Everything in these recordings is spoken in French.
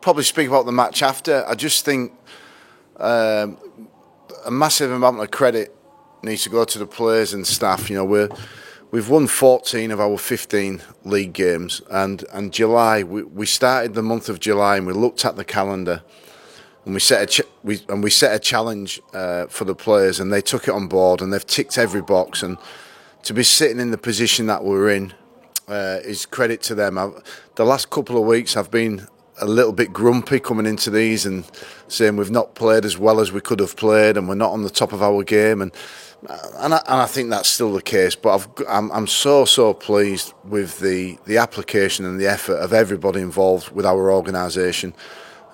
Probably speak about the match after. I just think a massive amount of credit needs to go to the players and staff. You know, we've won 14 of our 15 league games, and July we started the month of July and we looked at the calendar and we set a challenge for the players, and they took it on board and they've ticked every box. And to be sitting in the position that we're in is credit to them. The last couple of weeks I've been a little bit grumpy coming into these and saying we've not played as well as we could have played and we're not on the top of our game, and I think that's still the case. But I'm so pleased with the application and the effort of everybody involved with our organisation,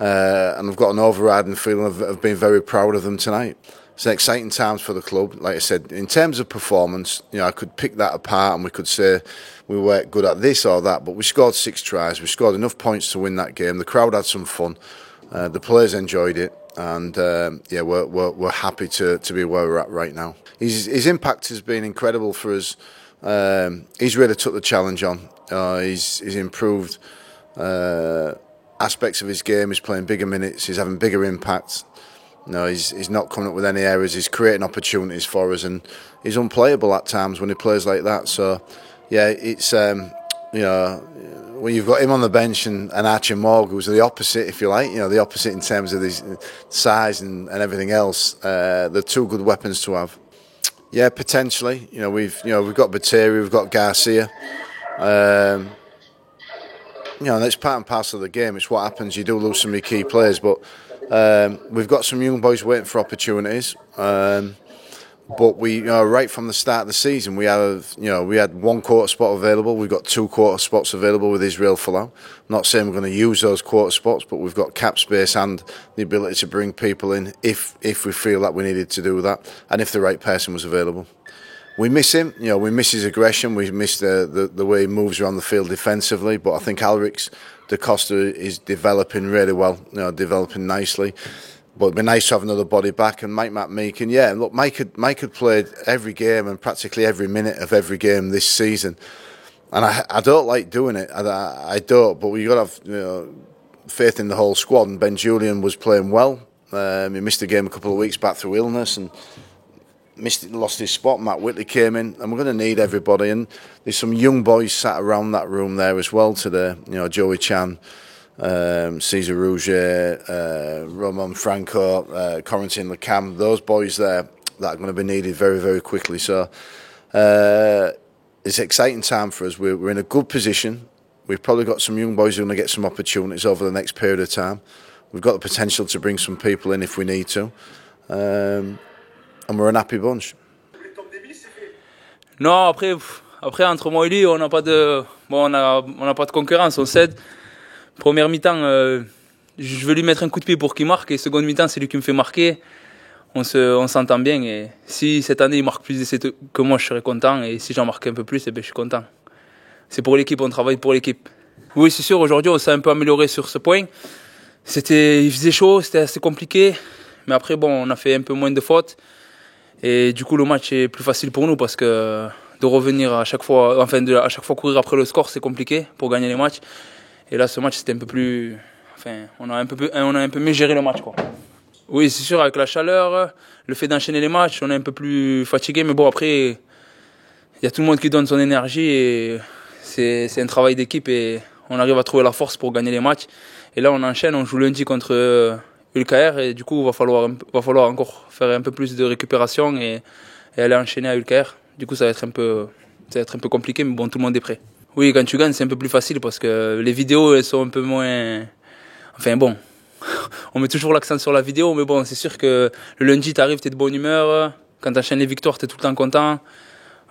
and I've got an overriding feeling of being very proud of them tonight. It's an exciting times for the club. Like I said, in terms of performance, you know, I could pick that apart and we could say we weren't good at this or that, but we scored 6 tries. We scored enough points to win that game. The crowd had some fun. The players enjoyed it, and yeah, we're happy to be where we're at right now. His impact has been incredible for us. He's really took the challenge on. He's improved aspects of his game. He's playing bigger minutes. He's having bigger impacts. No, he's not coming up with any errors. He's creating opportunities for us, and he's unplayable at times when he plays like that. So, yeah, it's you know, when you've got him on the bench and Archie Morg, who's the opposite, if you like, you know, the opposite in terms of his size and everything else. They're 2 good weapons to have. Yeah, potentially. You know, we've got Bateri, we've got Garcia. You know, that's part and parcel of the game. It's what happens. You do lose some of your key players, but we've got some young boys waiting for opportunities. But we, you know, right from the start of the season, we had 1 quarter spot available. We've got 2 quarter spots available with Israel Folau. I'm not saying we're going to use those quarter spots, but we've got cap space and the ability to bring people in if we feel that we needed to do that, and if the right person was available. We miss him, you know, we miss his aggression, we miss the way he moves around the field defensively, but I think Alric Da Costa is developing really well, you know, developing nicely. But it'd be nice to have another body back, and Mike McMeekin. Yeah, look, Mike had played every game and practically every minute of every game this season, and I don't like doing it. I don't, but we got to have, you know, faith in the whole squad. And Ben Julian was playing well. He missed the game a couple of weeks back through illness and lost his spot. Matt Whitley came in, and we're going to need everybody. And there's some young boys sat around that room there as well today. You know, Joey Chan, Cesar Rouget, Roman Franco, Corentin Lecam, those boys there that are going to be needed very, very quickly. So it's an exciting time for us. We're in a good position. We've probably got some young boys who are going to get some opportunities over the next period of time. We've got the potential to bring some people in if we need to. And we're an happy bunch. Non, après entre moi et lui, on n'a pas de concurrence, on s'aide. Première mi-temps, je veux lui mettre un coup de pied pour qu'il marque, et seconde mi-temps, c'est lui qui me fait marquer. On s'entend bien, et si cette année il marque plus d'essais que moi, je serai content, et si j'en marque un peu plus, eh bien, je suis content. C'est pour l'équipe, on travaille pour l'équipe. Oui, c'est sûr, aujourd'hui on s'est un peu amélioré sur ce point. Il faisait chaud, c'était assez compliqué, mais après bon, on a fait un peu moins de fautes, et du coup le match est plus facile pour nous, parce que de revenir à chaque fois, à chaque fois courir après le score, c'est compliqué pour gagner les matchs. Et là, ce match, c'était un peu plus... on a un peu mieux géré le match, quoi. Oui, c'est sûr, avec la chaleur, le fait d'enchaîner les matchs, on est un peu plus fatigué. Mais bon, après, il y a tout le monde qui donne son énergie, et c'est un travail d'équipe, et on arrive à trouver la force pour gagner les matchs. Et là, on enchaîne, on joue lundi contre ULKR, et du coup, il va falloir encore faire un peu plus de récupération et aller enchaîner à ULKR. Du coup, ça va être un peu compliqué, mais bon, tout le monde est prêt. Oui, quand tu gagnes, c'est un peu plus facile, parce que les vidéos, elles sont un peu moins... Enfin bon, on met toujours l'accent sur la vidéo, mais bon, c'est sûr que le lundi, t'arrives, t'es de bonne humeur. Quand t'enchaînes les victoires, t'es tout le temps content.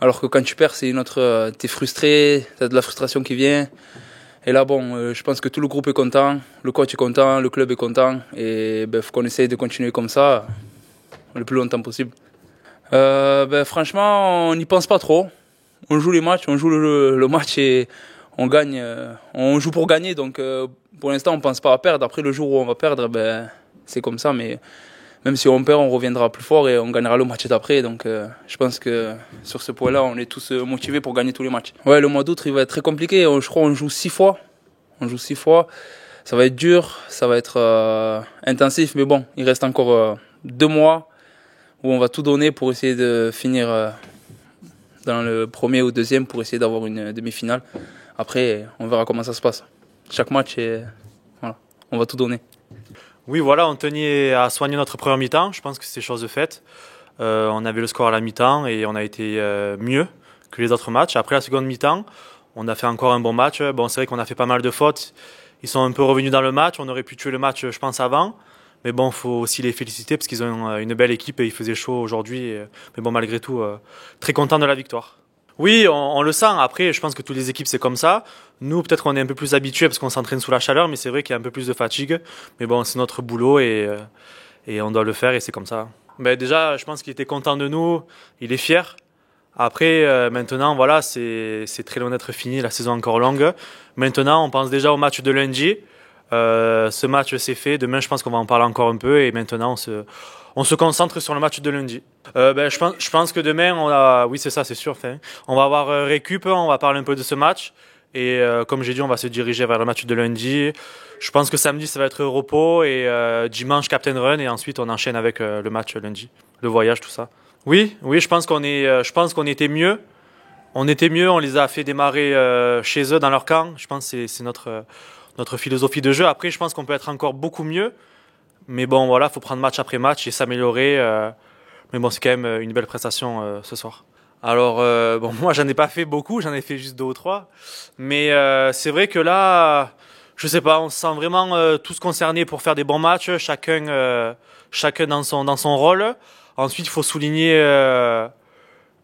Alors que quand tu perds, c'est une autre... T'es frustré, t'as de la frustration qui vient. Et là, bon, je pense que tout le groupe est content, le coach est content, le club est content. Et il faut qu'on essaye de continuer comme ça le plus longtemps possible. Franchement, on n'y pense pas trop. On joue les matchs, on joue le match et on gagne. On joue pour gagner, donc pour l'instant on pense pas à perdre. Après, le jour où on va perdre, c'est comme ça. Mais même si on perd, on reviendra plus fort et on gagnera le match d'après. Donc je pense que sur ce point-là, on est tous motivés pour gagner tous les matchs. Ouais, le mois d'août, il va être très compliqué. Je crois qu'on joue 6 fois. On joue 6 fois. Ça va être dur, ça va être intensif, mais bon, il reste encore 2 mois où on va tout donner pour essayer de finir dans le premier ou deuxième pour essayer d'avoir une demi-finale. Après, on verra comment ça se passe. Chaque match, voilà, on va tout donner. Oui, voilà, on tenait à soigner notre première mi-temps. Je pense que c'est chose de faite. On avait le score à la mi-temps et on a été mieux que les autres matchs. Après la seconde mi-temps, on a fait encore un bon match. Bon, c'est vrai qu'on a fait pas mal de fautes. Ils sont un peu revenus dans le match. On aurait pu tuer le match, je pense, avant. Mais bon, il faut aussi les féliciter parce qu'ils ont une belle équipe et il faisait chaud aujourd'hui. Mais bon, malgré tout, très content de la victoire. Oui, on le sent. Après, je pense que toutes les équipes, c'est comme ça. Nous, peut-être qu'on est un peu plus habitués parce qu'on s'entraîne sous la chaleur, mais c'est vrai qu'il y a un peu plus de fatigue. Mais bon, c'est notre boulot et on doit le faire et c'est comme ça. Ben déjà, je pense qu'il était content de nous. Il est fier. Après, maintenant, voilà, c'est très loin d'être fini. La saison est encore longue. Maintenant, on pense déjà au match de lundi. Ce match c'est fait. Demain, je pense qu'on va en parler encore un peu. Et maintenant, on se concentre sur le match de lundi. Je pense que demain, oui, c'est ça, c'est sûr. On va avoir récup, on va parler un peu de ce match. Et comme j'ai dit, on va se diriger vers le match de lundi. Je pense que samedi, ça va être repos. Et dimanche, Captain Run. Et ensuite, on enchaîne avec le match lundi. Le voyage, tout ça. Oui, je pense qu'on était mieux. On était mieux, on les a fait démarrer chez eux, dans leur camp. Je pense que c'est notre philosophie de jeu. Après, je pense qu'on peut être encore beaucoup mieux. Mais bon, voilà, il faut prendre match après match et s'améliorer. Mais bon, c'est quand même une belle prestation ce soir. Alors, bon, moi, j'en ai pas fait beaucoup, j'en ai fait juste 2 ou 3. Mais c'est vrai que là, je sais pas, on se sent vraiment tous concernés pour faire des bons matchs, chacun dans son rôle. Ensuite, il faut souligner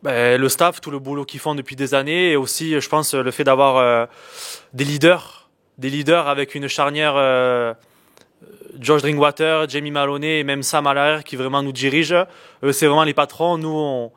le staff, tout le boulot qu'ils font depuis des années. Et aussi, je pense, le fait d'avoir des leaders avec une charnière Josh Drinkwater, Jamie Maloney et même Sam à l'arrière qui vraiment nous dirigent. Eux, c'est vraiment les patrons. Nous,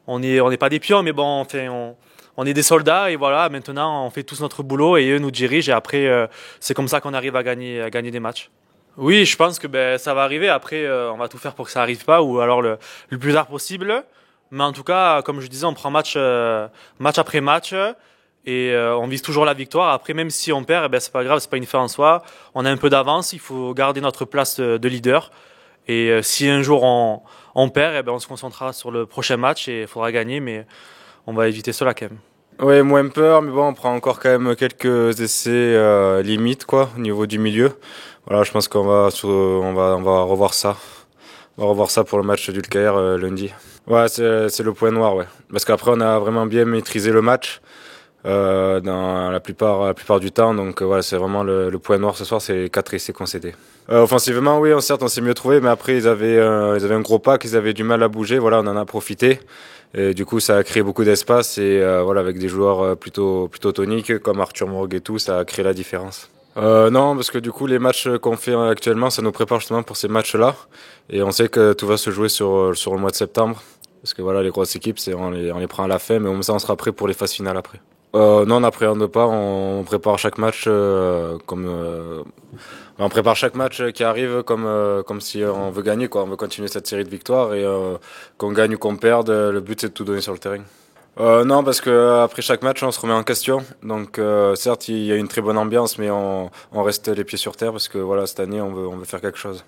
on n'est pas des pions, mais bon, enfin, on est des soldats et voilà, maintenant, on fait tous notre boulot et eux nous dirigent. Et après, c'est comme ça qu'on arrive à gagner des matchs. Oui, je pense que ça va arriver. Après, on va tout faire pour que ça arrive pas ou alors le plus tard possible. Mais en tout cas, comme je disais, on prend match après match et on vise toujours la victoire. Après, même si on perd, c'est pas grave, c'est pas une fin en soi. On a un peu d'avance, il faut garder notre place de leader. Et si un jour on perd, on se concentrera sur le prochain match et il faudra gagner, mais on va éviter cela quand même. Oui, moins peur, mais bon, on prend encore quand même quelques essais limites quoi, au niveau du milieu. Voilà, je pense qu'on va revoir ça. On va revoir ça pour le match d'Ulcaer lundi. Ouais, c'est le point noir, ouais. Parce qu'après, on a vraiment bien maîtrisé le match dans la plupart du temps. Donc voilà, c'est vraiment le point noir ce soir, c'est 4 essais concédés. Offensivement, oui, certes, on s'est mieux trouvé, mais après, ils avaient un gros pack, ils avaient du mal à bouger. Voilà, on en a profité. Et du coup, ça a créé beaucoup d'espace et voilà, avec des joueurs plutôt toniques comme Arthur Morgue et tout, ça a créé la différence. Non, parce que du coup, les matchs qu'on fait actuellement, ça nous prépare justement pour ces matchs-là. Et on sait que tout va se jouer sur le mois de septembre. Parce que voilà, les grosses équipes, on les prend à la fin, mais comme ça, on sera prêt pour les phases finales après. Non, on n'appréhende pas, on prépare chaque match on prépare chaque match qui arrive comme si on veut gagner, quoi. On veut continuer cette série de victoires et qu'on gagne ou qu'on perde, le but c'est de tout donner sur le terrain. Non, parce que après chaque match, on se remet en question. Donc, certes, il y a une très bonne ambiance, mais on reste les pieds sur terre parce que voilà, cette année, on veut faire quelque chose.